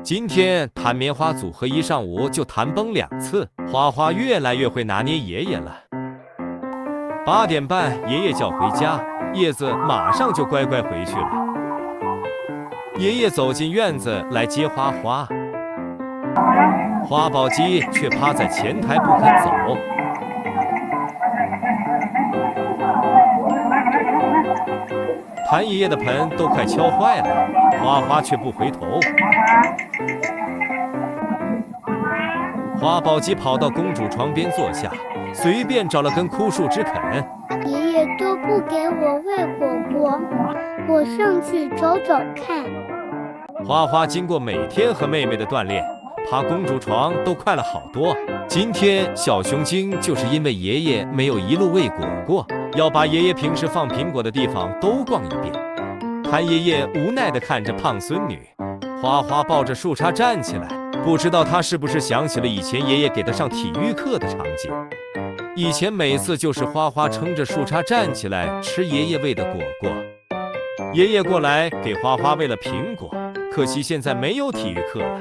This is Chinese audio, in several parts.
今天弹棉花组合一上午就弹崩2次，花花越来越会拿捏爷爷了。8点半，爷爷叫回家，叶子马上就乖乖回去了。爷爷走进院子来接花花，花宝鸡却趴在前台不肯走。谭爷爷的盆都快敲坏了，花花却不回头。花宝鸡跑到公主床边坐下，随便找了根枯树枝啃。爷爷都不给我喂火锅，我上去找找看。花花经过每天和妹妹的锻炼，爬公主床都快了好多。今天小熊精就是因为爷爷没有一路喂果果，要把爷爷平时放苹果的地方都逛一遍。谭爷爷无奈地看着胖孙女，花花抱着树杈站起来，不知道他是不是想起了以前爷爷给他上体育课的场景。以前每次就是花花撑着树杈站起来吃爷爷喂的果果，爷爷过来给花花喂了苹果，可惜现在没有体育课了。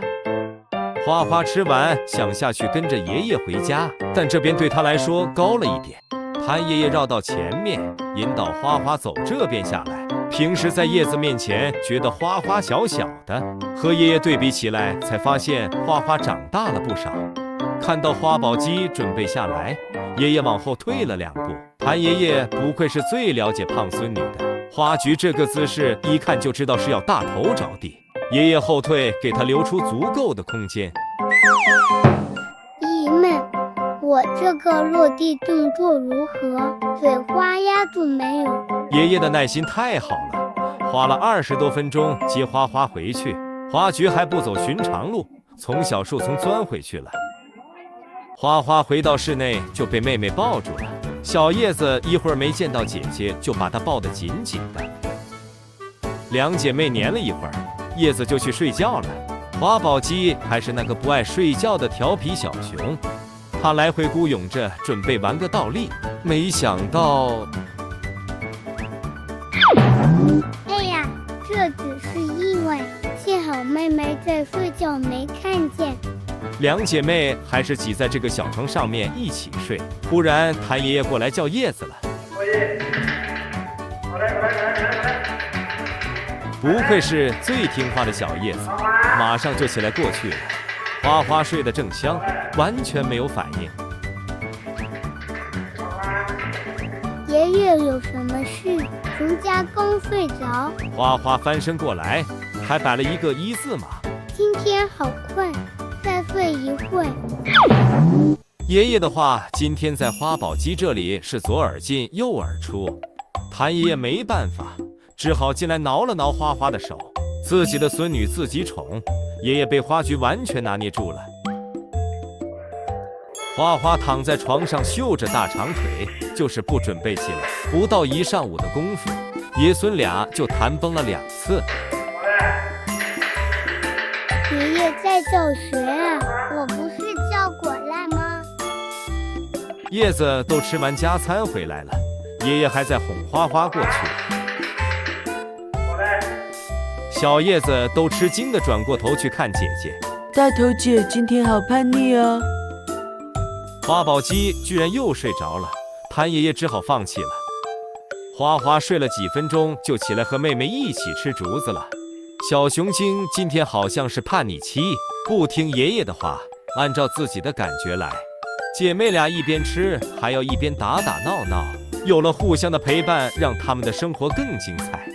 花花吃完想下去跟着爷爷回家，但这边对他来说高了一点。谭爷爷绕到前面，引导花花走这边下来。平时在叶子面前觉得花花小小的，和爷爷对比起来，才发现花花长大了不少。看到花宝鸡准备下来，爷爷往后退了2步。谭爷爷不愧是最了解胖孙女的，花菊这个姿势一看就知道是要大头着地。爷爷后退，给他留出足够的空间。姨们，我这个落地动作如何？嘴花压住没有？爷爷的耐心太好了，花了20多分钟接花花回去。花菊还不走寻常路，从小树丛钻回去了。花花回到室内就被妹妹抱住了，小叶子一会儿没见到姐姐，就把她抱得紧紧的。2姐妹黏了一会儿，叶子就去睡觉了。花宝鸡还是那个不爱睡觉的调皮小熊，他来回鼓涌着，准备玩个倒立，没想到，哎呀，这只是意外，幸好妹妹在睡觉没看见。2姐妹还是挤在这个小床上面一起睡。忽然，谭爷爷过来叫叶子了。不愧是最听话的小叶子，马上就起来过去了。花花睡得正香，完全没有反应。爷爷有什么事？熊家刚睡着。花花翻身过来，还摆了一个1字马。今天好困，再睡一会。爷爷的话今天在花宝鸡这里是左耳进右耳出，谭爷爷没办法，只好进来挠了挠花花的手。自己的孙女自己宠，爷爷被花菊完全拿捏住了。花花躺在床上秀着大长腿，就是不准备起来。不到1上午的功夫，爷孙俩就弹崩了2次。爷爷在教学啊，我不是叫过来吗？叶子都吃完加餐回来了，爷爷还在哄花花过去。小叶子都吃惊地转过头去看姐姐。大头姐今天好叛逆哦。花宝鸡居然又睡着了，谭爷爷只好放弃了。花花睡了几分钟就起来和妹妹一起吃竹子了。小熊精今天好像是叛逆期，不听爷爷的话，按照自己的感觉来。姐妹俩一边吃还要一边打打闹闹，有了互相的陪伴，让他们的生活更精彩。